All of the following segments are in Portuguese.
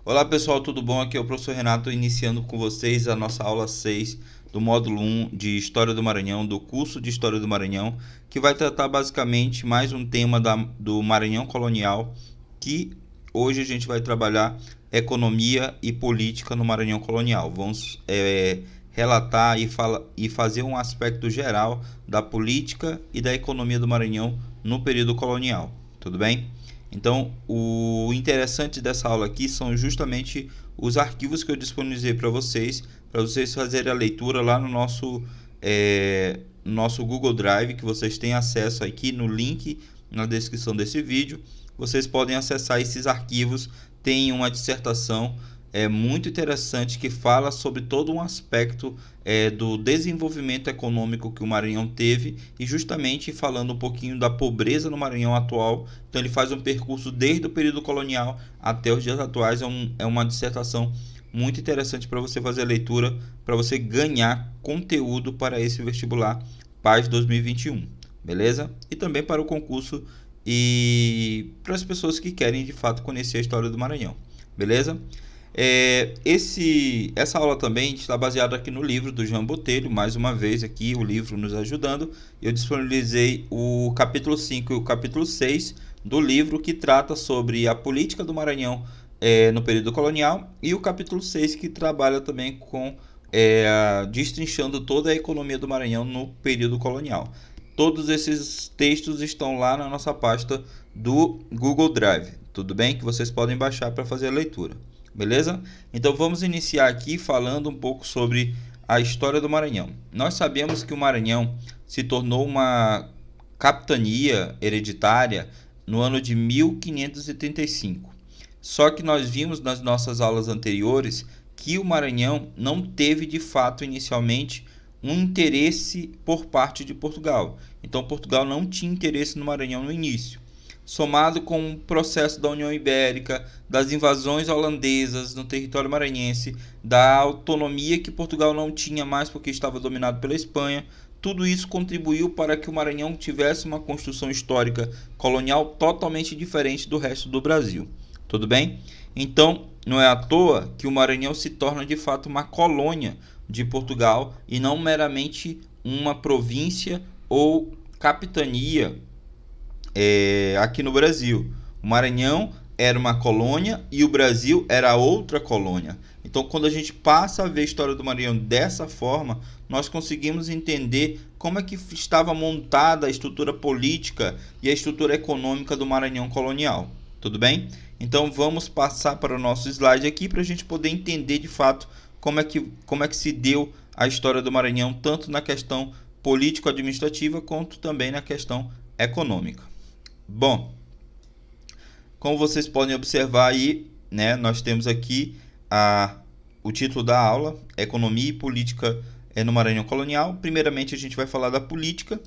Olá pessoal, tudo bom? Aqui é o professor Renato iniciando com vocês a nossa aula 6 do módulo 1 de História do Maranhão, do curso de História do Maranhão, que vai tratar basicamente mais um tema do Maranhão colonial, que hoje a gente vai trabalhar economia e política no Maranhão colonial. Vamos relatar e fazer um aspecto geral da política e da economia do Maranhão no período colonial, tudo bem? Então, o interessante dessa aula aqui são justamente os arquivos que eu disponibilizei para vocês fazerem a leitura lá no nosso Google Drive, que vocês têm acesso aqui no link na descrição desse vídeo. Vocês podem acessar esses arquivos, tem uma dissertação muito interessante que fala sobre todo um aspecto do desenvolvimento econômico que o Maranhão teve e justamente falando um pouquinho da pobreza no Maranhão atual. Então ele faz um percurso desde o período colonial até os dias atuais. É uma dissertação muito interessante para você fazer a leitura, para você ganhar conteúdo para esse vestibular PAS 2021, beleza? E também para o concurso e para as pessoas que querem de fato conhecer a história do Maranhão, beleza? Essa aula também está baseada aqui no livro do Jean Botelho, mais uma vez aqui o livro nos ajudando. Eu disponibilizei o capítulo 5 e o capítulo 6 do livro, que trata sobre a política do Maranhão no período colonial, e o capítulo 6 que trabalha também com destrinchando toda a economia do Maranhão no período colonial. Todos esses textos estão lá na nossa pasta do Google Drive, tudo bem? Que vocês podem baixar para fazer a leitura. Beleza? Então vamos iniciar aqui falando um pouco sobre a história do Maranhão. Nós sabemos que o Maranhão se tornou uma capitania hereditária no ano de 1535. Só que nós vimos nas nossas aulas anteriores que o Maranhão não teve de fato inicialmente um interesse por parte de Portugal. Então Portugal não tinha interesse no Maranhão no início. Somado com o processo da União Ibérica, das invasões holandesas no território maranhense, da autonomia que Portugal não tinha mais porque estava dominado pela Espanha, tudo isso contribuiu para que o Maranhão tivesse uma construção histórica colonial totalmente diferente do resto do Brasil. Tudo bem? Então, não é à toa que o Maranhão se torna de fato uma colônia de Portugal e não meramente uma província ou capitania aqui no Brasil. O Maranhão era uma colônia e o Brasil era outra colônia. Então, quando a gente passa a ver a história do Maranhão dessa forma, nós conseguimos entender como é que estava montada a estrutura política e a estrutura econômica do Maranhão colonial. Tudo bem? Então, vamos passar para o nosso slide aqui para a gente poder entender de fato como é que se deu a história do Maranhão, tanto na questão político-administrativa quanto também na questão econômica. Bom, como vocês podem observar aí, né, nós temos aqui o título da aula, Economia e Política no Maranhão Colonial. Primeiramente a gente vai falar da política,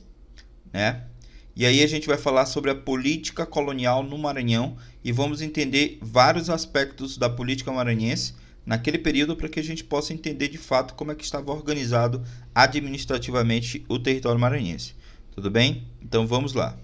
né? E aí a gente vai falar sobre a política colonial no Maranhão e vamos entender vários aspectos da política maranhense naquele período para que a gente possa entender de fato como é que estava organizado administrativamente o território maranhense. Tudo bem? Então vamos lá.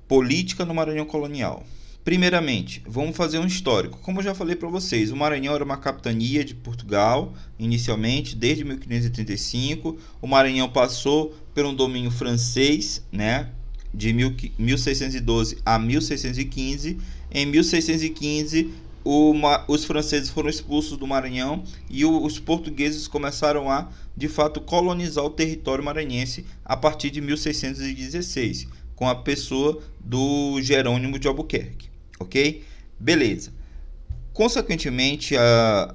Política no Maranhão colonial. Primeiramente, vamos fazer um histórico. Como eu já falei para vocês, o Maranhão era uma capitania de Portugal, inicialmente, desde 1535. O Maranhão passou por um domínio francês, né, de 1612 a 1615. Em 1615, os franceses foram expulsos do Maranhão e os portugueses começaram a, de fato, colonizar o território maranhense a partir de 1616. Com a pessoa do Jerônimo de Albuquerque, ok? Beleza. Consequentemente,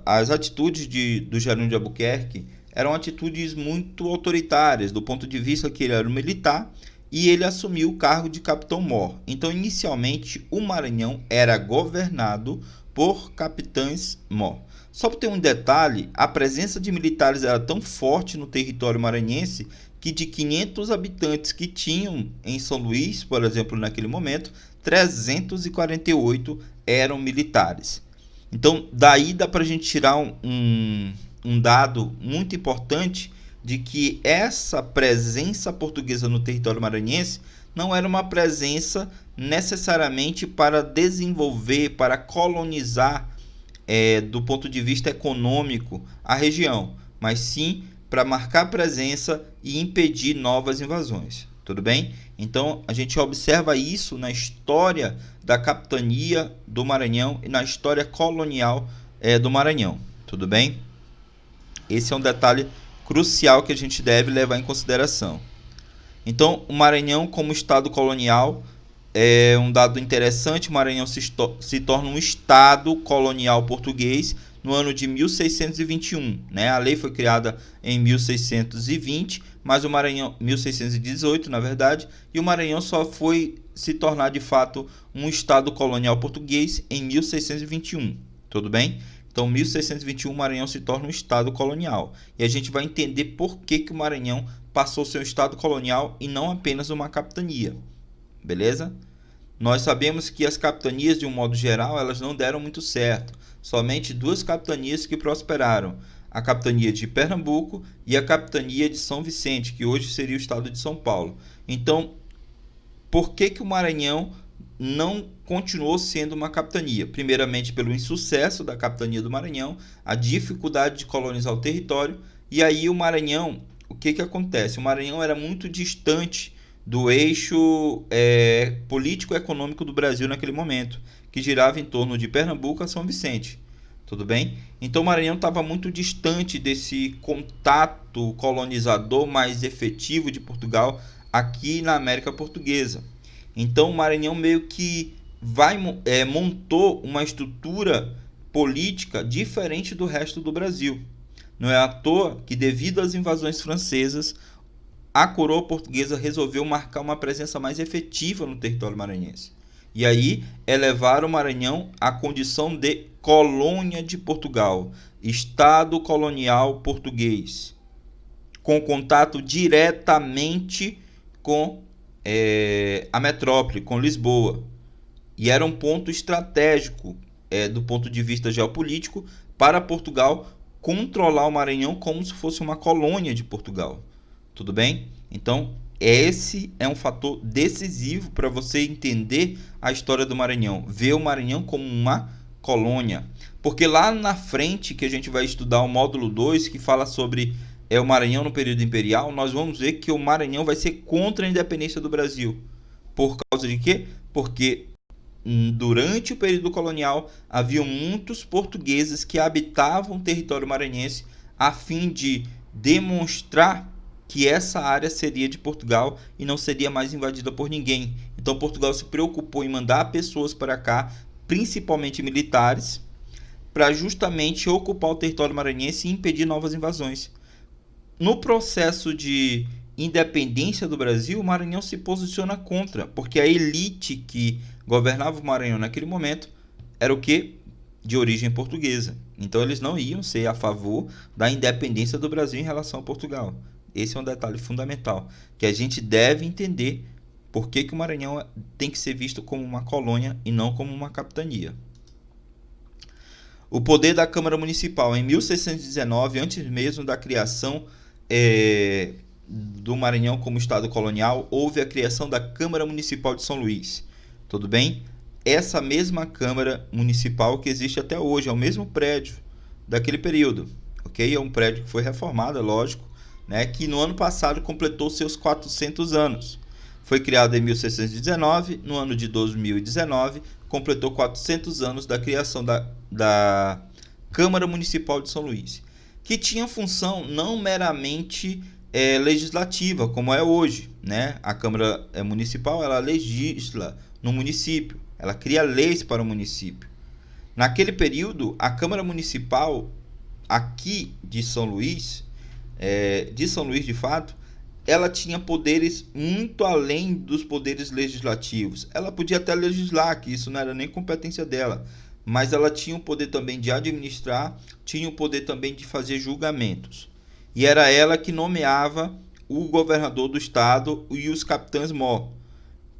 as atitudes do Jerônimo de Albuquerque eram atitudes muito autoritárias, do ponto de vista que ele era um militar e ele assumiu o cargo de capitão-mor. Então, inicialmente, o Maranhão era governado por capitães-mor. Só para ter um detalhe, a presença de militares era tão forte no território maranhense que de 500 habitantes que tinham em São Luís, por exemplo, naquele momento, 348 eram militares. Então, daí dá para a gente tirar um dado muito importante de que essa presença portuguesa no território maranhense não era uma presença necessariamente para desenvolver, para colonizar do ponto de vista econômico a região, mas sim para marcar presença e impedir novas invasões. Tudo bem? Então a gente observa isso na história da capitania do Maranhão e na história colonial do Maranhão. Tudo bem? Esse é um detalhe crucial que a gente deve levar em consideração. Então, o Maranhão como estado colonial é um dado interessante. O Maranhão se torna um estado colonial português no ano de 1621. Né? A lei foi criada em 1620, mas o Maranhão 1618, na verdade, e o Maranhão só foi se tornar de fato um estado colonial português em 1621. Tudo bem? Então, em 1621, o Maranhão se torna um estado colonial. E a gente vai entender por que o Maranhão passou a ser um estado colonial e não apenas uma capitania. Beleza? Nós sabemos que as capitanias, de um modo geral, elas não deram muito certo. Somente duas capitanias que prosperaram. A capitania de Pernambuco e a capitania de São Vicente, que hoje seria o estado de São Paulo. Então, por que o Maranhão não continuou sendo uma capitania? Primeiramente pelo insucesso da capitania do Maranhão, a dificuldade de colonizar o território, e aí o Maranhão, o que acontece? O Maranhão era muito distante do eixo político-econômico do Brasil naquele momento, que girava em torno de Pernambuco a São Vicente. Tudo bem? Então o Maranhão estava muito distante desse contato colonizador mais efetivo de Portugal aqui na América Portuguesa. Então o Maranhão meio que montou uma estrutura política diferente do resto do Brasil. Não é à toa que, devido às invasões francesas, a coroa portuguesa resolveu marcar uma presença mais efetiva no território maranhense. E aí elevaram o Maranhão à condição de colônia de Portugal, estado colonial português, com contato diretamente com a metrópole, com Lisboa. E era um ponto estratégico do ponto de vista geopolítico para Portugal controlar o Maranhão como se fosse uma colônia de Portugal. Tudo bem? Então, esse é um fator decisivo para você entender a história do Maranhão. Ver o Maranhão como uma colônia. Porque lá na frente, que a gente vai estudar o módulo 2, que fala sobre o Maranhão no período imperial, nós vamos ver que o Maranhão vai ser contra a independência do Brasil. Por causa de quê? Porque durante o período colonial havia muitos portugueses que habitavam o território maranhense a fim de demonstrar que essa área seria de Portugal e não seria mais invadida por ninguém. Então Portugal se preocupou em mandar pessoas para cá, principalmente militares, para justamente ocupar o território maranhense e impedir novas invasões. No processo de independência do Brasil, o Maranhão se posiciona contra, porque a elite que governava o Maranhão naquele momento era o quê? De origem portuguesa. Então eles não iam ser a favor da independência do Brasil em relação a Portugal. Esse é um detalhe fundamental, que a gente deve entender por que o Maranhão tem que ser visto como uma colônia e não como uma capitania. O poder da Câmara Municipal. Em 1619, antes mesmo da criação do Maranhão como estado colonial, houve a criação da Câmara Municipal de São Luís. Tudo bem? Essa mesma Câmara Municipal que existe até hoje, é o mesmo prédio daquele período. Ok? É um prédio que foi reformado, é lógico, né? Que no ano passado completou seus 400 anos. Foi criado em 1619, no ano de 2019, completou 400 anos da criação da Câmara Municipal de São Luís, que tinha função não meramente legislativa, como é hoje, né? A Câmara Municipal, ela legisla no município, ela cria leis para o município. Naquele período, a Câmara Municipal aqui de São Luís, de fato, ela tinha poderes muito além dos poderes legislativos. Ela podia até legislar, que isso não era nem competência dela, mas ela tinha o poder também de administrar, tinha o poder também de fazer julgamentos. E era ela que nomeava o governador do estado e os capitães-mor.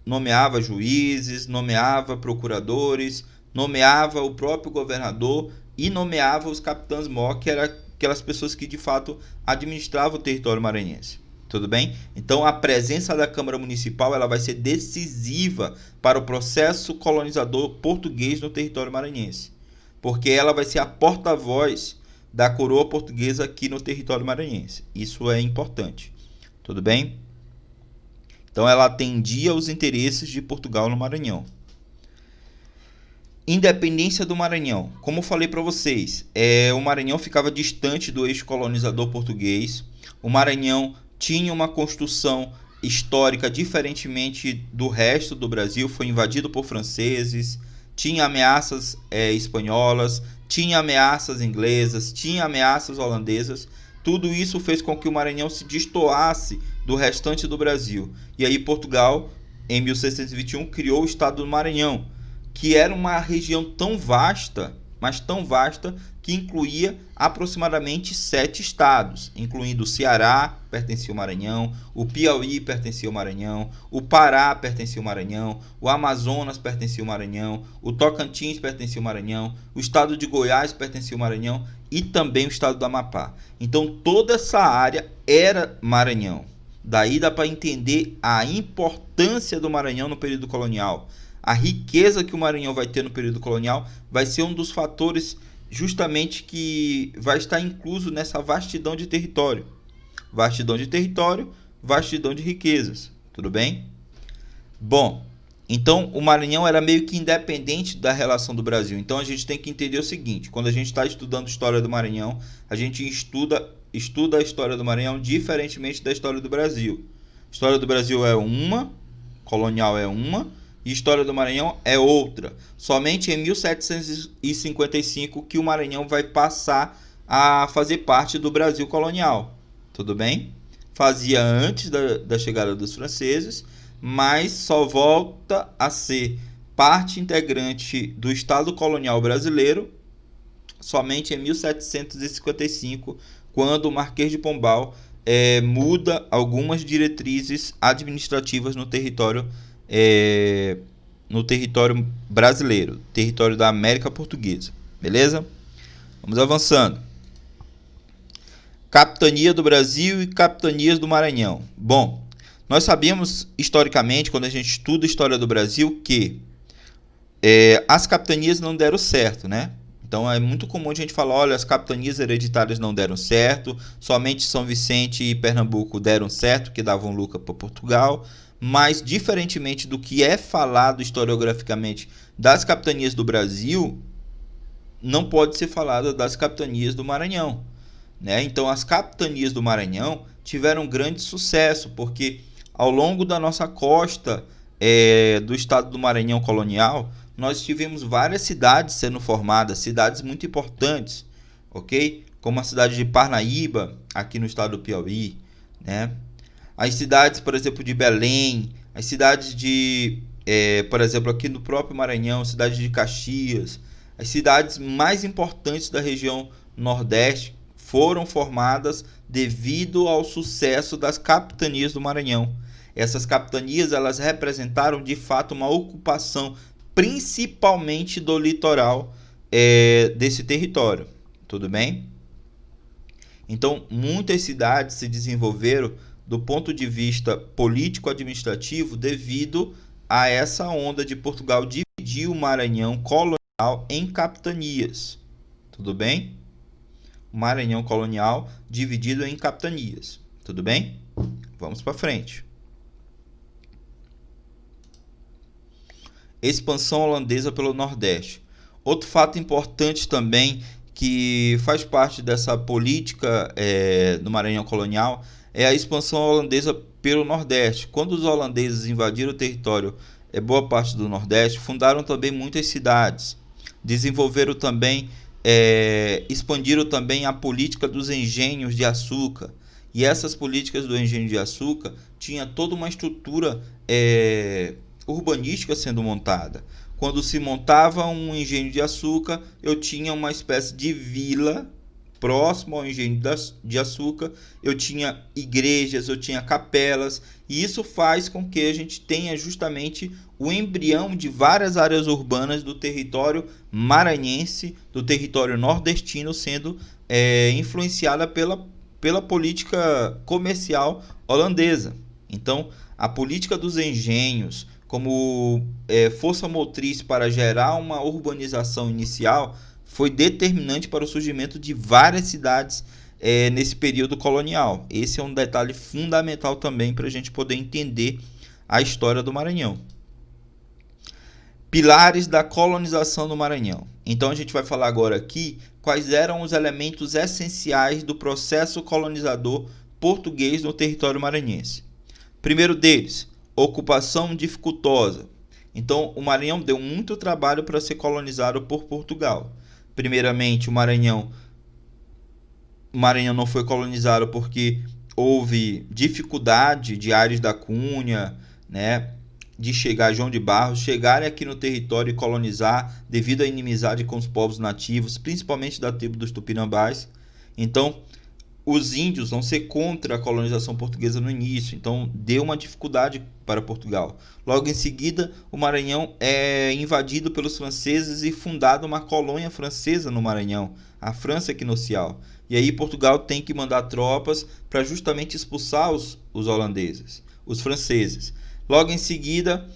Nomeava juízes, nomeava procuradores, nomeava o próprio governador e nomeava os capitães-mor, que eram aquelas pessoas que de fato administravam o território maranhense. Tudo bem? Então, a presença da Câmara Municipal ela vai ser decisiva para o processo colonizador português no território maranhense, porque ela vai ser a porta-voz da coroa portuguesa aqui no território maranhense. Isso é importante. Tudo bem? Então, ela atendia os interesses de Portugal no Maranhão. Independência do Maranhão. Como eu falei para vocês, o Maranhão ficava distante do eixo colonizador português. O Maranhão tinha uma construção histórica diferentemente do resto do Brasil, foi invadido por franceses, tinha ameaças espanholas, tinha ameaças inglesas, tinha ameaças holandesas. Tudo isso fez com que o Maranhão se destoasse do restante do Brasil. E aí Portugal, em 1621, criou o Estado do Maranhão, que era uma região tão vasta, mas tão vasta, que incluía aproximadamente 7 estados, incluindo o Ceará, pertencia ao Maranhão, o Piauí pertencia ao Maranhão, o Pará pertencia ao Maranhão, o Amazonas pertencia ao Maranhão, o Tocantins pertencia ao Maranhão, o estado de Goiás pertencia ao Maranhão e também o estado do Amapá. Então toda essa área era Maranhão. Daí dá para entender a importância do Maranhão no período colonial. A riqueza que o Maranhão vai ter no período colonial vai ser um dos fatores justamente que vai estar incluso nessa vastidão de território. Vastidão de território, vastidão de riquezas. Tudo bem? Bom, então o Maranhão era meio que independente da relação do Brasil. Então a gente tem que entender o seguinte: quando a gente está estudando a história do Maranhão, a gente estuda a história do Maranhão diferentemente da história do Brasil. A história do Brasil é uma, colonial é uma, e a história do Maranhão é outra. Somente em 1755 que o Maranhão vai passar a fazer parte do Brasil colonial. Tudo bem? Fazia antes da chegada dos franceses, mas só volta a ser parte integrante do Estado colonial brasileiro somente em 1755, quando o Marquês de Pombal muda algumas diretrizes administrativas no território brasileiro, território da América Portuguesa. Beleza? Vamos avançando. Capitania do Brasil e capitanias do Maranhão. Bom, nós sabemos historicamente, quando a gente estuda a história do Brasil, que as capitanias não deram certo, né? Então é muito comum a gente falar, olha, as capitanias hereditárias não deram certo, somente São Vicente e Pernambuco deram certo, que davam lucro para Portugal. Mas, diferentemente do que é falado historiograficamente das capitanias do Brasil, não pode ser falado das capitanias do Maranhão, né? Então, as capitanias do Maranhão tiveram grande sucesso, porque ao longo da nossa costa do estado do Maranhão colonial, nós tivemos várias cidades sendo formadas, cidades muito importantes, ok? Como a cidade de Parnaíba, aqui no estado do Piauí, né? As cidades, por exemplo, de Belém, as cidades por exemplo, aqui no próprio Maranhão, cidade de Caxias, as cidades mais importantes da região Nordeste foram formadas devido ao sucesso das capitanias do Maranhão. Essas capitanias, elas representaram de fato uma ocupação, principalmente do litoral desse território. Tudo bem? Então, muitas cidades se desenvolveram do ponto de vista político-administrativo devido a essa onda de Portugal dividir o Maranhão colonial em capitanias. Tudo bem? O Maranhão colonial dividido em capitanias. Tudo bem? Vamos para frente. Expansão holandesa pelo Nordeste. Outro fato importante também que faz parte dessa política do Maranhão colonial é a expansão holandesa pelo Nordeste. Quando os holandeses invadiram o território, boa parte do Nordeste, fundaram também muitas cidades, desenvolveram também, expandiram também a política dos engenhos de açúcar. E essas políticas do engenho de açúcar tinha toda uma estrutura urbanística sendo montada. Quando se montava um engenho de açúcar, eu tinha uma espécie de vila próximo ao engenho de açúcar, eu tinha igrejas, eu tinha capelas, e isso faz com que a gente tenha justamente o embrião de várias áreas urbanas do território maranhense, do território nordestino, sendo influenciada pela política comercial holandesa. Então, a política dos engenhos como força motriz para gerar uma urbanização inicial foi determinante para o surgimento de várias cidades nesse período colonial. Esse é um detalhe fundamental também para a gente poder entender a história do Maranhão. Pilares da colonização do Maranhão. Então a gente vai falar agora aqui quais eram os elementos essenciais do processo colonizador português no território maranhense. Primeiro deles, ocupação dificultosa. Então o Maranhão deu muito trabalho para ser colonizado por Portugal. Primeiramente, o Maranhão não foi colonizado porque houve dificuldade de Aires da Cunha, né, de João de Barros chegarem aqui no território e colonizar devido à inimizade com os povos nativos, principalmente da tribo dos Tupinambás. Então, os índios vão ser contra a colonização portuguesa no início, então deu uma dificuldade para Portugal. Logo em seguida, o Maranhão é invadido pelos franceses e fundada uma colônia francesa no Maranhão, a França Equinocial. E aí Portugal tem que mandar tropas para justamente expulsar os holandeses, os franceses. Logo em seguida,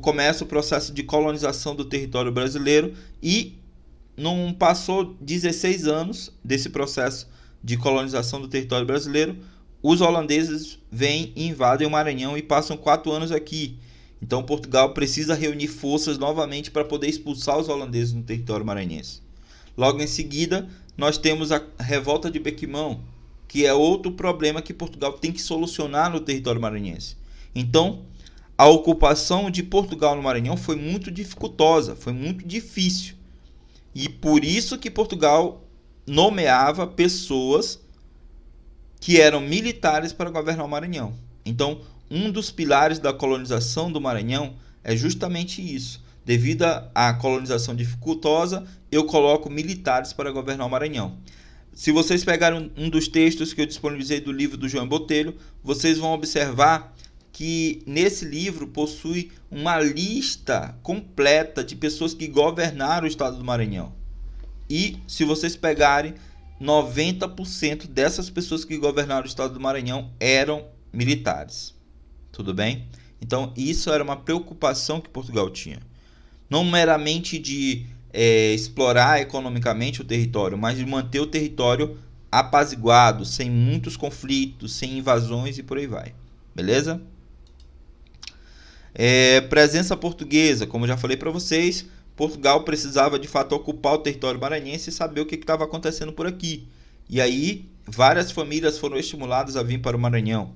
começa o processo de colonização do território brasileiro e não passou 16 anos desse processo de colonização do território brasileiro, os holandeses vêm e invadem o Maranhão e passam 4 anos aqui. Então Portugal precisa reunir forças novamente para poder expulsar os holandeses no território maranhense. Logo em seguida, nós temos a revolta de Bequimão, que é outro problema que Portugal tem que solucionar no território maranhense. Então, a ocupação de Portugal no Maranhão foi muito dificultosa, foi muito difícil. E por isso que Portugal nomeava pessoas que eram militares para governar o Maranhão. Então, um dos pilares da colonização do Maranhão é justamente isso. Devido à colonização dificultosa, eu coloco militares para governar o Maranhão. Se vocês pegarem um dos textos que eu disponibilizei do livro do João Botelho, vocês vão observar que nesse livro possui uma lista completa de pessoas que governaram o estado do Maranhão. E se vocês pegarem, 90% dessas pessoas que governaram o estado do Maranhão eram militares. Tudo bem? Então isso era uma preocupação que Portugal tinha. Não meramente de explorar economicamente o território, mas de manter o território apaziguado, sem muitos conflitos, sem invasões e por aí vai. Beleza? Presença portuguesa, como já falei para vocês, Portugal precisava de fato ocupar o território maranhense e saber o que estava acontecendo por aqui. E aí várias famílias foram estimuladas a vir para o Maranhão,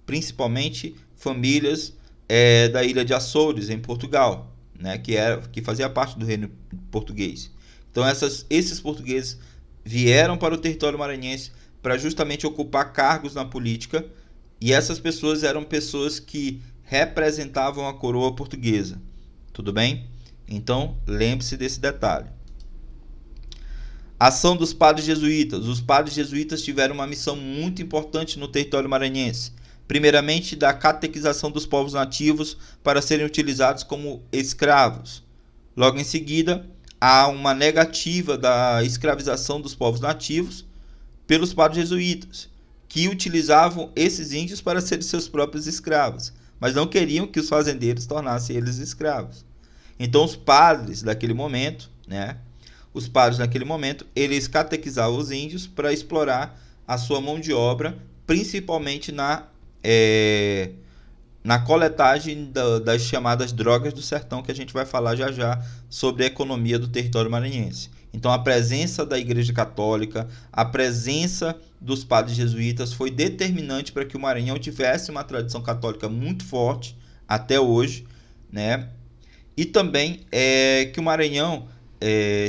principalmente famílias da ilha de Açores, em Portugal, né, que fazia parte do reino português. Então esses portugueses vieram para o território maranhense para justamente ocupar cargos na política, e essas pessoas eram pessoas que representavam a coroa portuguesa. Tudo bem? Então, lembre-se desse detalhe. Ação dos padres jesuítas. Os padres jesuítas tiveram uma missão muito importante no território maranhense. Primeiramente, da catequização dos povos nativos para serem utilizados como escravos. Logo em seguida, há uma negativa da escravização dos povos nativos pelos padres jesuítas, que utilizavam esses índios para serem seus próprios escravos, mas não queriam que os fazendeiros tornassem eles escravos. Então os padres daquele momento, eles catequizavam os índios para explorar a sua mão de obra, principalmente na coletagem das chamadas drogas do sertão, que a gente vai falar já já sobre a economia do território maranhense. Então a presença da Igreja Católica, a presença dos padres jesuítas foi determinante para que o Maranhão tivesse uma tradição católica muito forte até hoje, né? E também que o Maranhão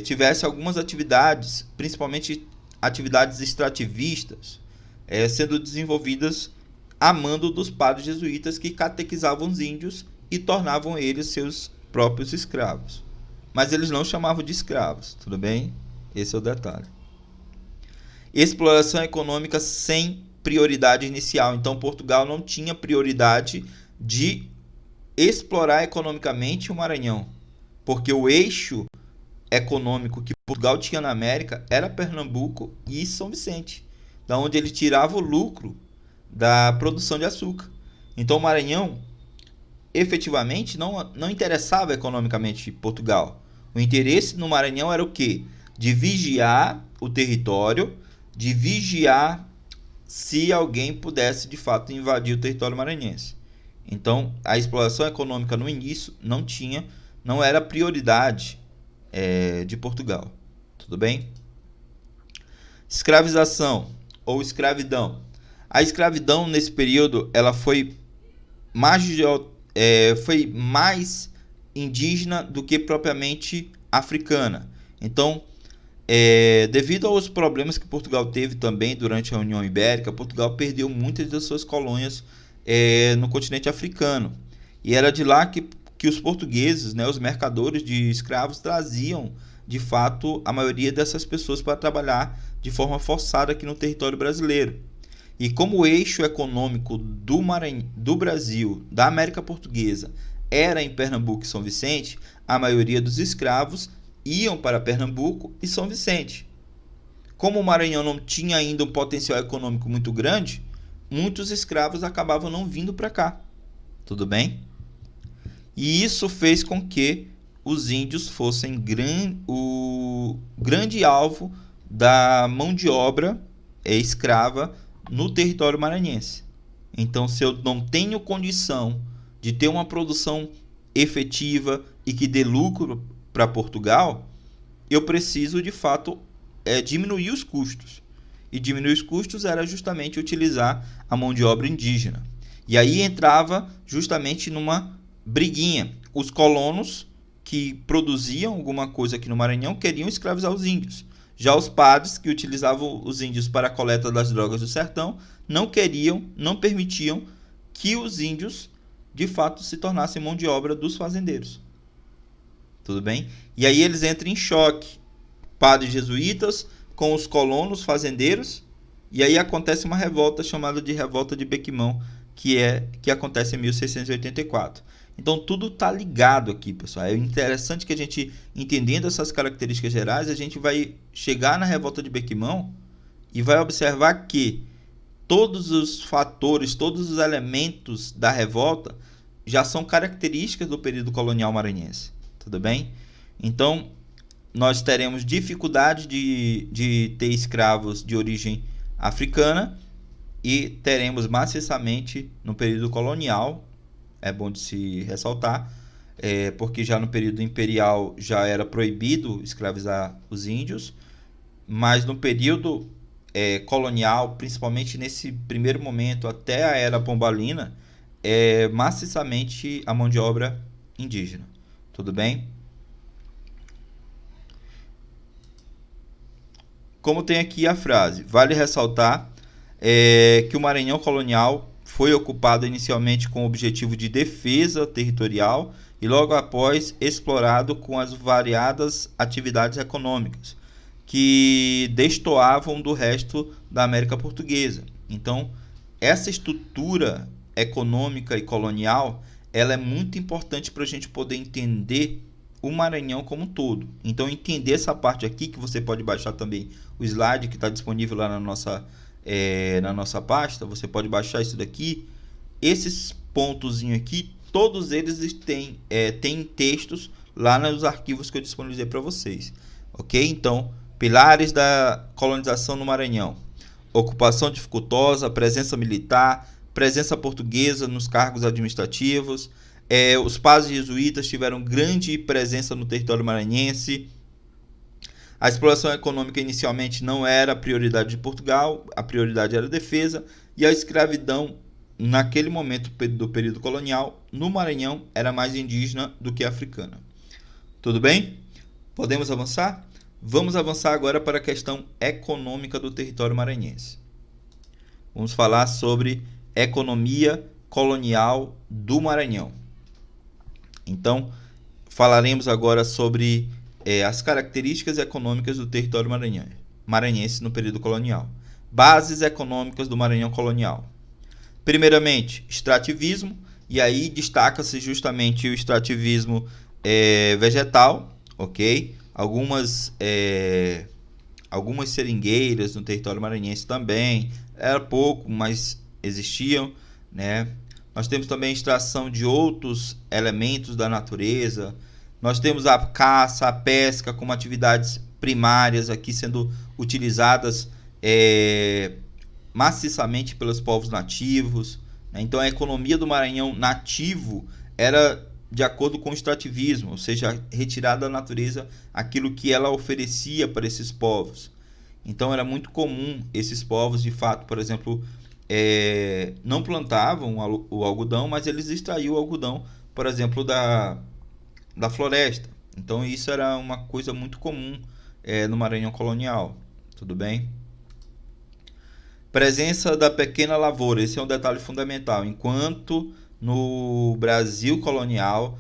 tivesse algumas atividades, principalmente atividades extrativistas, sendo desenvolvidas a mando dos padres jesuítas, que catequizavam os índios e tornavam eles seus próprios escravos. Mas eles não chamavam de escravos, tudo bem? Esse é o detalhe. Exploração econômica sem prioridade inicial. Então Portugal não tinha prioridade de explorar economicamente o Maranhão, porque o eixo econômico que Portugal tinha na América era Pernambuco e São Vicente. da onde ele tirava o lucro da produção de açúcar. Então o Maranhão efetivamente não interessava economicamente Portugal. O interesse no Maranhão era o quê? De vigiar o território, de vigiar se alguém pudesse de fato invadir o território maranhense. Então a exploração econômica no início não era prioridade de Portugal. Tudo bem? Escravização ou escravidão. A escravidão nesse período ela foi mais indígena do que propriamente africana. Então, devido aos problemas que Portugal teve também durante a União Ibérica, Portugal perdeu muitas das suas colônias no continente africano. E era de lá que os portugueses, né, os mercadores de escravos, traziam de fato a maioria dessas pessoas para trabalhar de forma forçada aqui no território brasileiro. E como o eixo econômico do Brasil, da América Portuguesa, era em Pernambuco e São Vicente, a maioria dos escravos iam para Pernambuco e São Vicente. Como o Maranhão não tinha ainda um potencial econômico muito grande, muitos escravos acabavam não vindo para cá. Tudo bem? E isso fez com que os índios fossem o grande alvo da mão de obra escrava no território maranhense. Então, se eu não tenho condição de ter uma produção efetiva e que dê lucro para Portugal, eu preciso de fato diminuir os custos. E diminuir os custos era justamente utilizar a mão de obra indígena. E aí entrava justamente numa briguinha. Os colonos que produziam alguma coisa aqui no Maranhão queriam escravizar os índios. Já os padres que utilizavam os índios para a coleta das drogas do sertão não permitiam que os índios de fato se tornassem mão de obra dos fazendeiros. Tudo bem? E aí eles entram em choque. Padres jesuítas com os colonos fazendeiros, e aí acontece uma revolta chamada de Revolta de Bequimão, que acontece em 1684. Então tudo está ligado aqui, pessoal. É interessante que a gente, entendendo essas características gerais, a gente vai chegar na Revolta de Bequimão e vai observar que todos os fatores, todos os elementos da revolta já são características do período colonial maranhense. Tudo bem? Então, nós teremos dificuldade de ter escravos de origem africana e teremos maciçamente no período colonial, é bom de se ressaltar, porque já no período imperial já era proibido escravizar os índios, mas no período colonial, principalmente nesse primeiro momento até a Era Pombalina, maciçamente a mão de obra indígena. Tudo bem? Como tem aqui a frase, vale ressaltar que o Maranhão colonial foi ocupado inicialmente com o objetivo de defesa territorial e logo após explorado com as variadas atividades econômicas que destoavam do resto da América Portuguesa. Então, essa estrutura econômica e colonial, ela é muito importante para a gente poder entender o Maranhão como um todo. Então, entender essa parte aqui, que você pode baixar também o slide que está disponível lá na nossa pasta, você pode baixar isso daqui. Esses pontozinhos aqui, todos eles têm textos lá nos arquivos que eu disponibilizei para vocês. Ok? Então, pilares da colonização no Maranhão: ocupação dificultosa, presença militar, presença portuguesa nos cargos administrativos. Os padres jesuítas tiveram grande presença no território maranhense. A exploração econômica inicialmente não era a prioridade de Portugal, a prioridade era a defesa, e a escravidão, naquele momento do período colonial, no Maranhão, era mais indígena do que africana. Tudo bem? Podemos avançar? Vamos avançar agora para a questão econômica do território maranhense. Vamos falar sobre economia colonial do Maranhão. Então, falaremos agora sobre as características econômicas do território maranhense no período colonial. Bases econômicas do Maranhão colonial. Primeiramente, extrativismo, e aí destaca-se justamente o extrativismo vegetal, ok? Algumas algumas seringueiras no território maranhense também, era pouco, mas existiam, né? Nós temos também a extração de outros elementos da natureza. Nós temos a caça, a pesca como atividades primárias aqui sendo utilizadas maciçamente pelos povos nativos, né? Então a economia do Maranhão nativo era de acordo com o extrativismo, ou seja, retirada da natureza aquilo que ela oferecia para esses povos. Então era muito comum esses povos, de fato, por exemplo, não plantavam o algodão, mas eles extraíam o algodão, por exemplo, da floresta. Então isso era uma coisa muito comum no Maranhão colonial. Tudo bem? Presença da pequena lavoura, esse é um detalhe fundamental. Enquanto no Brasil colonial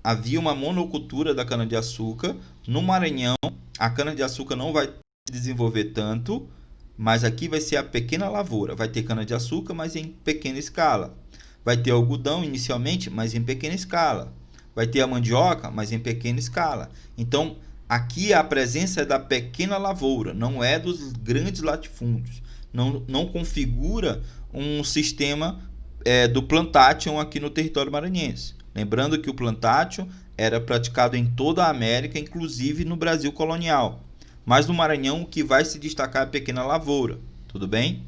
havia uma monocultura da cana-de-açúcar, no Maranhão a cana-de-açúcar não vai se desenvolver tanto, mas aqui vai ser a pequena lavoura. Vai ter cana-de-açúcar, mas em pequena escala. Vai ter algodão inicialmente, mas em pequena escala. Vai ter a mandioca, mas em pequena escala. Então, aqui a presença é da pequena lavoura, não é dos grandes latifúndios. Não configura um sistema do plantation aqui no território maranhense. Lembrando que o plantation era praticado em toda a América, inclusive no Brasil colonial. Mas no Maranhão o que vai se destacar é a pequena lavoura. Tudo bem?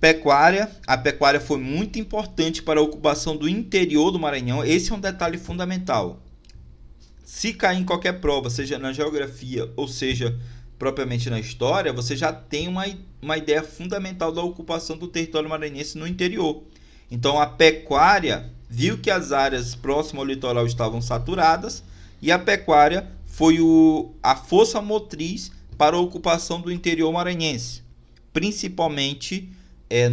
Pecuária. A pecuária foi muito importante para a ocupação do interior do Maranhão. Esse é um detalhe fundamental. Se cair em qualquer prova, seja na geografia ou seja propriamente na história, você já tem uma ideia fundamental da ocupação do território maranhense no interior. Então a pecuária viu que as áreas próximas ao litoral estavam saturadas e a pecuária foi a força motriz para a ocupação do interior maranhense, principalmente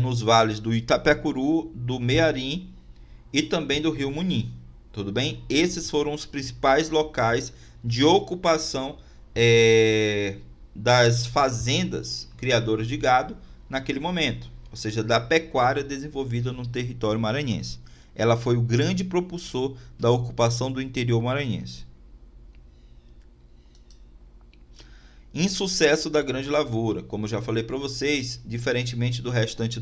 nos vales do Itapecuru, do Mearim e também do Rio Muni. Tudo bem? Esses foram os principais locais de ocupação das fazendas criadoras de gado naquele momento, ou seja, da pecuária desenvolvida no território maranhense. Ela foi o grande propulsor da ocupação do interior maranhense. Insucesso da grande lavoura, como já falei para vocês, diferentemente do restante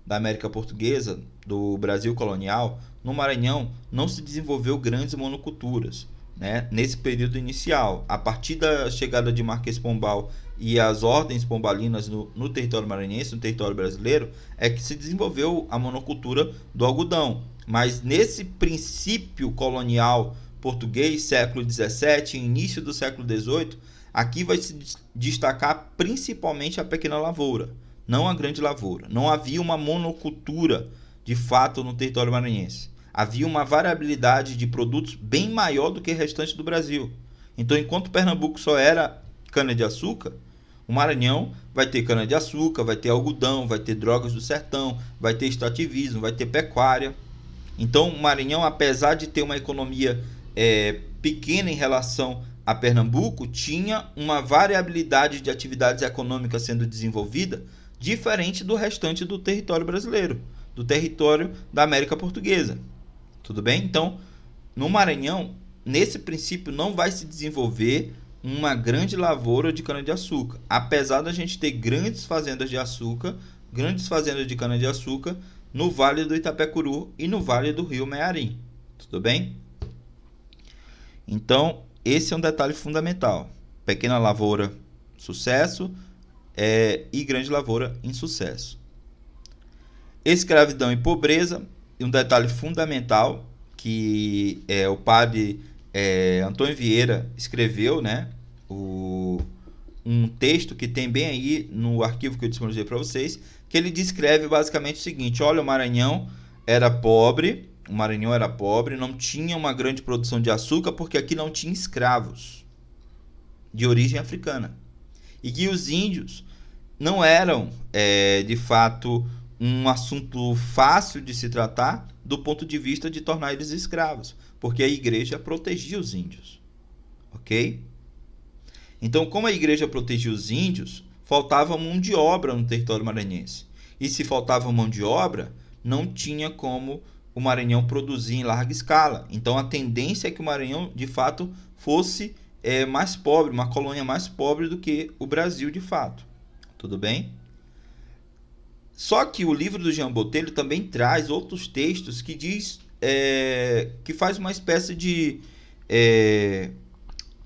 da América Portuguesa, do Brasil colonial, no Maranhão não se desenvolveu grandes monoculturas, né? Nesse período inicial. A partir da chegada de Marquês Pombal e as ordens pombalinas no território maranhense, no território brasileiro, é que se desenvolveu a monocultura do algodão. Mas nesse princípio colonial português, século XVII, início do século XVIII, aqui vai se destacar principalmente a pequena lavoura, não a grande lavoura. Não havia uma monocultura de fato no território maranhense. Havia uma variabilidade de produtos bem maior do que o restante do Brasil. Então, enquanto Pernambuco só era cana-de-açúcar, o Maranhão vai ter cana-de-açúcar, vai ter algodão, vai ter drogas do sertão, vai ter extrativismo, vai ter pecuária. Então, o Maranhão, apesar de ter uma economia pequena em relação a Pernambuco, tinha uma variabilidade de atividades econômicas sendo desenvolvida diferente do restante do território brasileiro, do território da América Portuguesa. Tudo bem? Então, no Maranhão, nesse princípio, não vai se desenvolver uma grande lavoura de cana-de-açúcar, apesar da gente ter grandes fazendas de açúcar, grandes fazendas de cana-de-açúcar no Vale do Itapecuru e no Vale do Rio Mearim. Tudo bem? Então, esse é um detalhe fundamental. Pequena lavoura, sucesso, e grande lavoura, insucesso. Escravidão e pobreza, um detalhe fundamental que o padre Antônio Vieira escreveu, né? Um texto que tem bem aí no arquivo que eu disponibilizei para vocês, que ele descreve basicamente o seguinte: olha, o Maranhão era pobre, não tinha uma grande produção de açúcar porque aqui não tinha escravos de origem africana. E que os índios não eram, de fato, um assunto fácil de se tratar do ponto de vista de tornar eles escravos, porque a igreja protegia os índios. Ok? Então, como a igreja protegia os índios, faltava mão de obra no território maranhense. E se faltava mão de obra, não tinha como o Maranhão produzir em larga escala. Então, a tendência é que o Maranhão, de fato, fosse mais pobre, uma colônia mais pobre do que o Brasil de fato. Tudo bem? Só que o livro do Jean Botelho também traz outros textos que diz que faz uma espécie de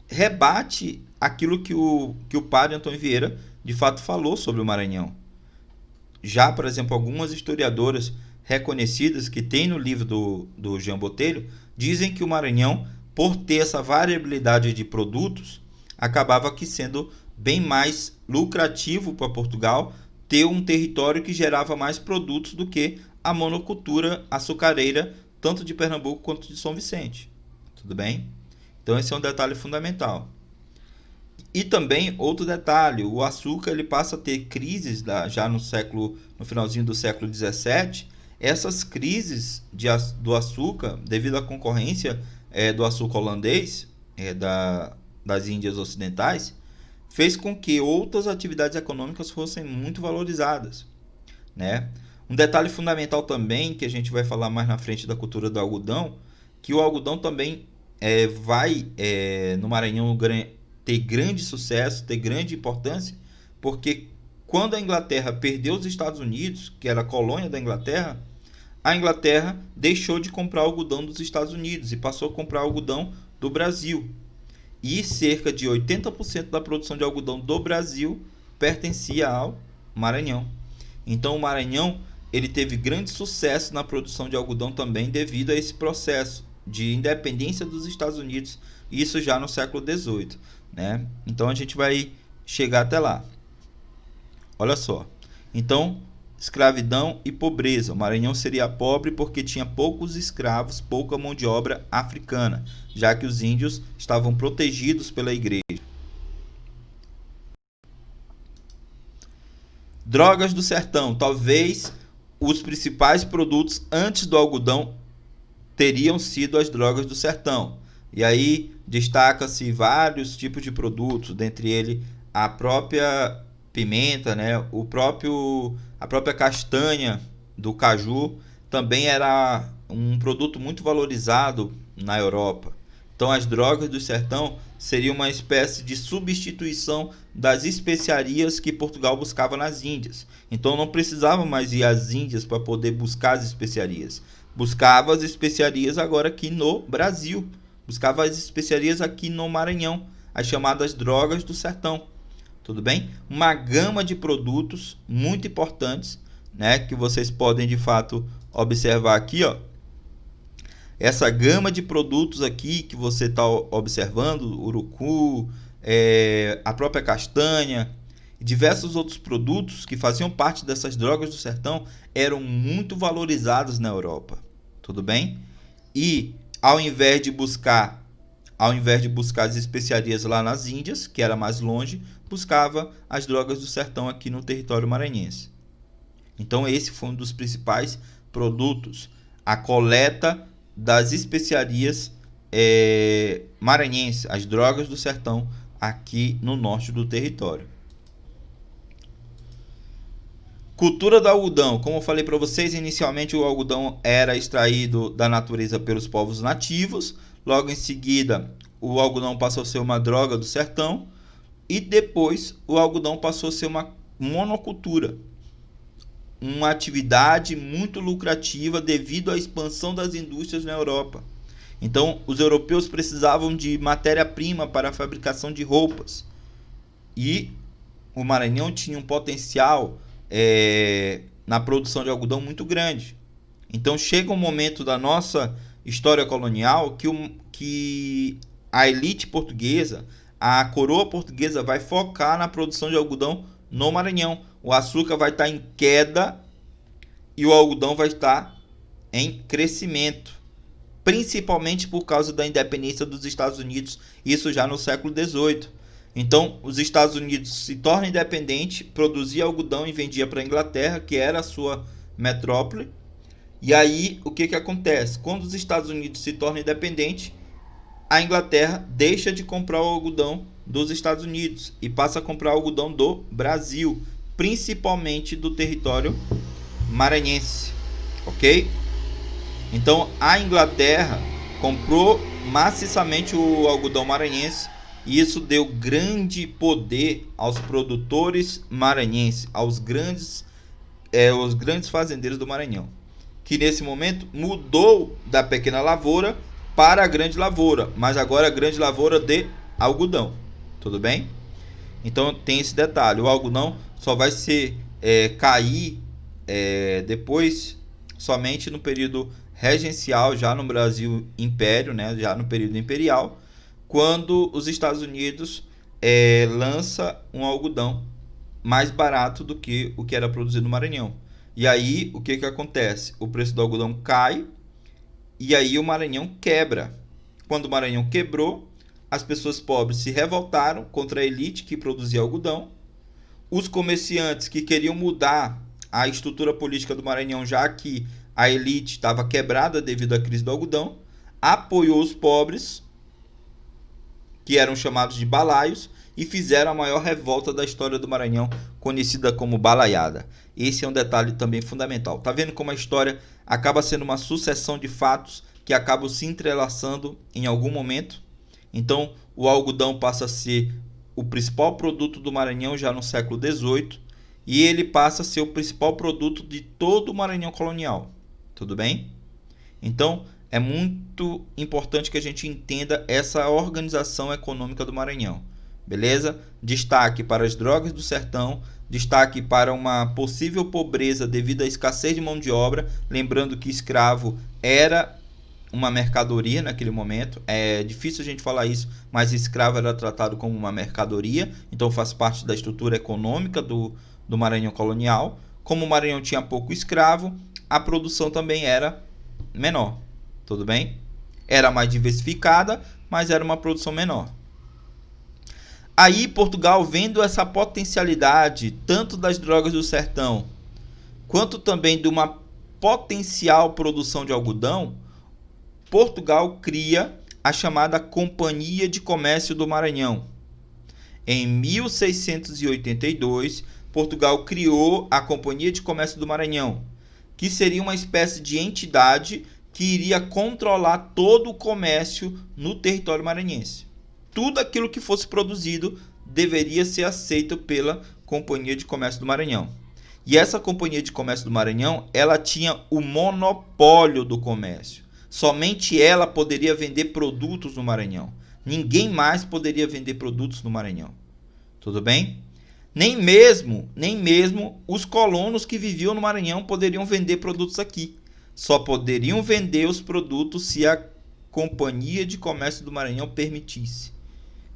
rebate aquilo que o padre Antônio Vieira de fato falou sobre o Maranhão. Já, por exemplo, algumas historiadoras reconhecidas que tem no livro do Jean Botelho dizem que o Maranhão, por ter essa variabilidade de produtos, acabava aqui sendo bem mais lucrativo para Portugal ter um território que gerava mais produtos do que a monocultura açucareira, tanto de Pernambuco quanto de São Vicente. Tudo bem? Então esse é um detalhe fundamental. E também outro detalhe, o açúcar ele passa a ter crises já no finalzinho do século 17. Essas crises do açúcar, devido à concorrência do açúcar holandês, das Índias Ocidentais, fez com que outras atividades econômicas fossem muito valorizadas, né? Um detalhe fundamental também, que a gente vai falar mais na frente da cultura do algodão, que o algodão também vai no Maranhão ter grande sucesso, ter grande importância, porque quando a Inglaterra perdeu os Estados Unidos, que era a colônia da Inglaterra, a Inglaterra deixou de comprar algodão dos Estados Unidos e passou a comprar algodão do Brasil. E cerca de 80% da produção de algodão do Brasil pertencia ao Maranhão. Então o Maranhão ele teve grande sucesso na produção de algodão também devido a esse processo de independência dos Estados Unidos, isso já no século XVIII, né? Então a gente vai chegar até lá. Olha só. Então, escravidão e pobreza. O Maranhão seria pobre porque tinha poucos escravos, pouca mão de obra africana, já que os índios estavam protegidos pela igreja. Drogas do sertão. Talvez os principais produtos antes do algodão teriam sido as drogas do sertão. E aí destaca-se vários tipos de produtos, dentre eles a própria pimenta, né? A própria castanha do caju também era um produto muito valorizado na Europa. Então as drogas do sertão seriam uma espécie de substituição das especiarias que Portugal buscava nas Índias. Então não precisava mais ir às Índias para poder buscar as especiarias. Buscava as especiarias agora aqui no Brasil. Buscava as especiarias aqui no Maranhão, as chamadas drogas do sertão. Tudo bem? Uma gama de produtos muito importantes, né, que vocês podem de fato observar aqui, ó. Essa gama de produtos aqui que você está observando, urucu, a própria castanha, e diversos outros produtos que faziam parte dessas drogas do sertão eram muito valorizados na Europa. Tudo bem? E ao invés de buscar as especiarias lá nas Índias, que era mais longe, buscava as drogas do sertão aqui no território maranhense. Então esse foi um dos principais produtos, a coleta das especiarias maranhenses, as drogas do sertão aqui no norte do território. Cultura do algodão. Como eu falei para vocês, inicialmente o algodão era extraído da natureza pelos povos nativos. Logo em seguida, o algodão passou a ser uma droga do sertão. E depois, o algodão passou a ser uma monocultura. Uma atividade muito lucrativa devido à expansão das indústrias na Europa. Então, os europeus precisavam de matéria-prima para a fabricação de roupas. E o Maranhão tinha um potencial na produção de algodão muito grande. Então chega um momento da nossa história colonial que a elite portuguesa, a coroa portuguesa vai focar na produção de algodão no Maranhão. O açúcar vai estar em queda e o algodão vai estar em crescimento, principalmente por causa da independência dos Estados Unidos, isso já no século XVIII. Então, os Estados Unidos se tornam independentes, produzia algodão e vendia para a Inglaterra, que era a sua metrópole. E aí, o que acontece? Quando os Estados Unidos se tornam independentes, a Inglaterra deixa de comprar o algodão dos Estados Unidos e passa a comprar algodão do Brasil, principalmente do território maranhense, ok? Então, a Inglaterra comprou maciçamente o algodão maranhense E isso deu grande poder aos produtores maranhenses, os grandes fazendeiros do Maranhão, que nesse momento mudou da pequena lavoura para a grande lavoura, mas agora a grande lavoura de algodão, tudo bem? Então tem esse detalhe, o algodão só vai cair depois, somente no período regencial, já no Brasil Império, né, já no período imperial, quando os Estados Unidos lança um algodão mais barato do que o que era produzido no Maranhão. E aí, o que acontece? O preço do algodão cai e aí o Maranhão quebra. Quando o Maranhão quebrou, as pessoas pobres se revoltaram contra a elite que produzia algodão. Os comerciantes que queriam mudar a estrutura política do Maranhão, já que a elite estava quebrada devido à crise do algodão, apoiou os pobres, que eram chamados de balaios, e fizeram a maior revolta da história do Maranhão, conhecida como balaiada. Esse é um detalhe também fundamental. Tá vendo como a história acaba sendo uma sucessão de fatos que acabam se entrelaçando em algum momento? Então, o algodão passa a ser o principal produto do Maranhão já no século XVIII, e ele passa a ser o principal produto de todo o Maranhão colonial. Tudo bem? Então, é muito importante que a gente entenda essa organização econômica do Maranhão. Beleza? Destaque para as drogas do sertão, destaque para uma possível pobreza devido à escassez de mão de obra, lembrando que escravo era uma mercadoria naquele momento. É difícil a gente falar isso, mas escravo era tratado como uma mercadoria, então faz parte da estrutura econômica do Maranhão colonial. Como o Maranhão tinha pouco escravo, a produção também era menor. Tudo bem? Era mais diversificada, mas era uma produção menor. Aí Portugal, vendo essa potencialidade tanto das drogas do sertão, quanto também de uma potencial produção de algodão, Portugal cria a chamada Companhia de Comércio do Maranhão. Em 1682, Portugal criou a Companhia de Comércio do Maranhão, que seria uma espécie de entidade que iria controlar todo o comércio no território maranhense. Tudo aquilo que fosse produzido deveria ser aceito pela Companhia de Comércio do Maranhão. E essa Companhia de Comércio do Maranhão, ela tinha o monopólio do comércio. Somente ela poderia vender produtos no Maranhão. Ninguém mais poderia vender produtos no Maranhão. Tudo bem? Nem mesmo os colonos que viviam no Maranhão poderiam vender produtos aqui. Só poderiam vender os produtos se a Companhia de Comércio do Maranhão permitisse,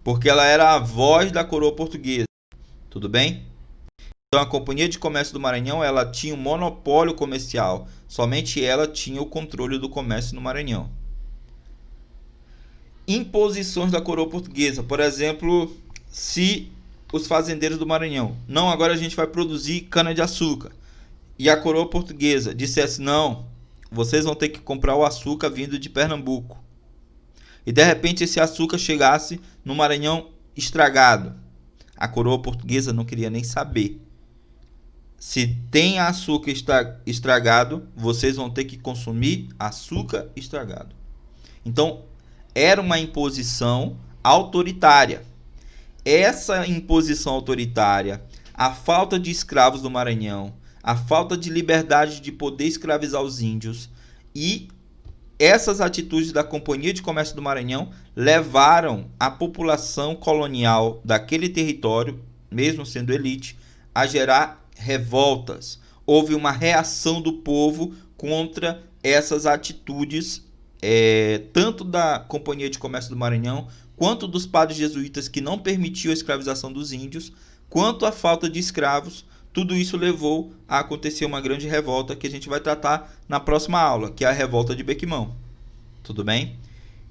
porque ela era a voz da coroa portuguesa. Tudo bem? Então a Companhia de Comércio do Maranhão, ela tinha um monopólio comercial. Somente ela tinha o controle do comércio no Maranhão. Imposições da coroa portuguesa. Por exemplo, se os fazendeiros do Maranhão, não, agora a gente vai produzir cana-de-açúcar, e a coroa portuguesa dissesse, não, vocês vão ter que comprar o açúcar vindo de Pernambuco. E de repente esse açúcar chegasse no Maranhão estragado. A coroa portuguesa não queria nem saber. Se tem açúcar estragado, vocês vão ter que consumir açúcar estragado. Então, era uma imposição autoritária. Essa imposição autoritária, a falta de escravos no Maranhão, a falta de liberdade de poder escravizar os índios e essas atitudes da Companhia de Comércio do Maranhão levaram a população colonial daquele território, mesmo sendo elite, a gerar revoltas. Houve uma reação do povo contra essas atitudes, tanto da Companhia de Comércio do Maranhão, quanto dos padres jesuítas que não permitiam a escravização dos índios, quanto a falta de escravos. Tudo isso levou a acontecer uma grande revolta que a gente vai tratar na próxima aula, que é a revolta de Bequimão. Tudo bem?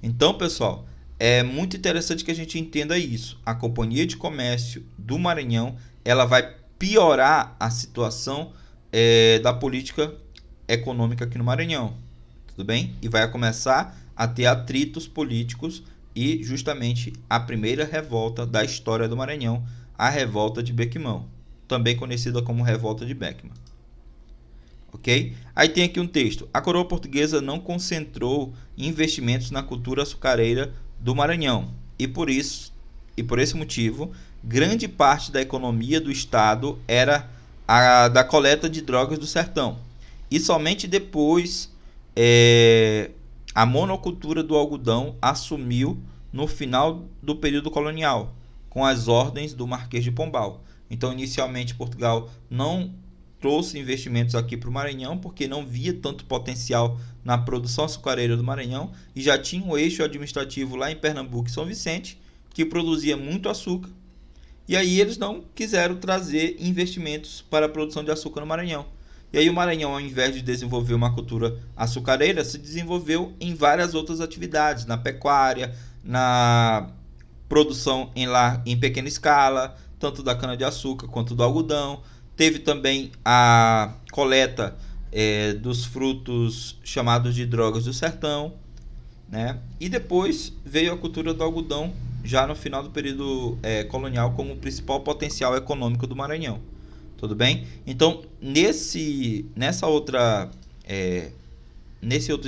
Então, pessoal, é muito interessante que a gente entenda isso. A Companhia de Comércio do Maranhão, ela vai piorar a situação da política econômica aqui no Maranhão. Tudo bem? E vai começar a ter atritos políticos e justamente a primeira revolta da história do Maranhão, a revolta de Bequimão, também conhecida como revolta de Beckman. Ok? Aí tem aqui um texto. A coroa portuguesa não concentrou investimentos na cultura açucareira do Maranhão e por isso por esse motivo, grande parte da economia do estado era a da coleta de drogas do sertão. E somente depois a monocultura do algodão assumiu no final do período colonial, com as ordens do Marquês de Pombal. Então, inicialmente, Portugal não trouxe investimentos aqui para o Maranhão, porque não via tanto potencial na produção açucareira do Maranhão, e já tinha um eixo administrativo lá em Pernambuco e São Vicente, que produzia muito açúcar, e aí eles não quiseram trazer investimentos para a produção de açúcar no Maranhão. E aí o Maranhão, ao invés de desenvolver uma cultura açucareira, se desenvolveu em várias outras atividades, na pecuária, na produção em pequena escala, tanto da cana-de-açúcar quanto do algodão. Teve também a coleta dos frutos chamados de drogas do sertão, né? E depois veio a cultura do algodão, já no final do período colonial, como o principal potencial econômico do Maranhão. Tudo bem? Então, nesse outro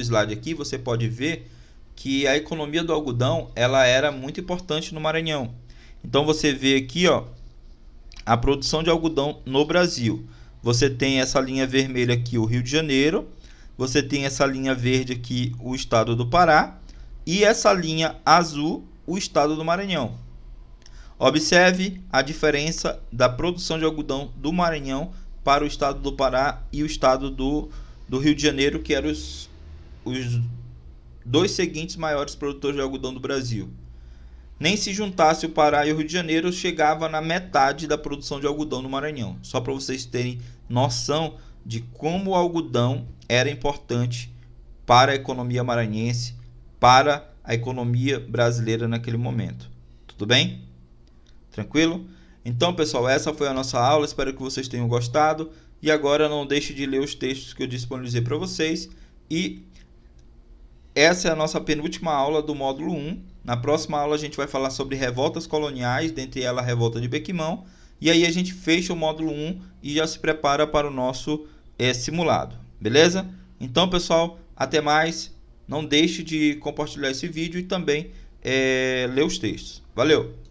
slide aqui, você pode ver que a economia do algodão ela era muito importante no Maranhão. Então, você vê aqui, ó, a produção de algodão no Brasil. Você tem essa linha vermelha aqui, o Rio de Janeiro. Você tem essa linha verde aqui, o estado do Pará. E essa linha azul, o estado do Maranhão. Observe a diferença da produção de algodão do Maranhão para o estado do Pará e o estado do Rio de Janeiro, que eram os dois seguintes maiores produtores de algodão do Brasil. Nem se juntasse o Pará e o Rio de Janeiro, chegava na metade da produção de algodão no Maranhão. Só para vocês terem noção de como o algodão era importante para a economia maranhense, para a economia brasileira naquele momento. Tudo bem? Tranquilo? Então, pessoal, essa foi a nossa aula. Espero que vocês tenham gostado. E agora não deixe de ler os textos que eu disponibilizei para vocês. E essa é a nossa penúltima aula do módulo 1. Na próxima aula a gente vai falar sobre revoltas coloniais, dentre elas a revolta de Bequimão. E aí a gente fecha o módulo 1 e já se prepara para o nosso simulado. Beleza? Então, pessoal, até mais. Não deixe de compartilhar esse vídeo e também ler os textos. Valeu!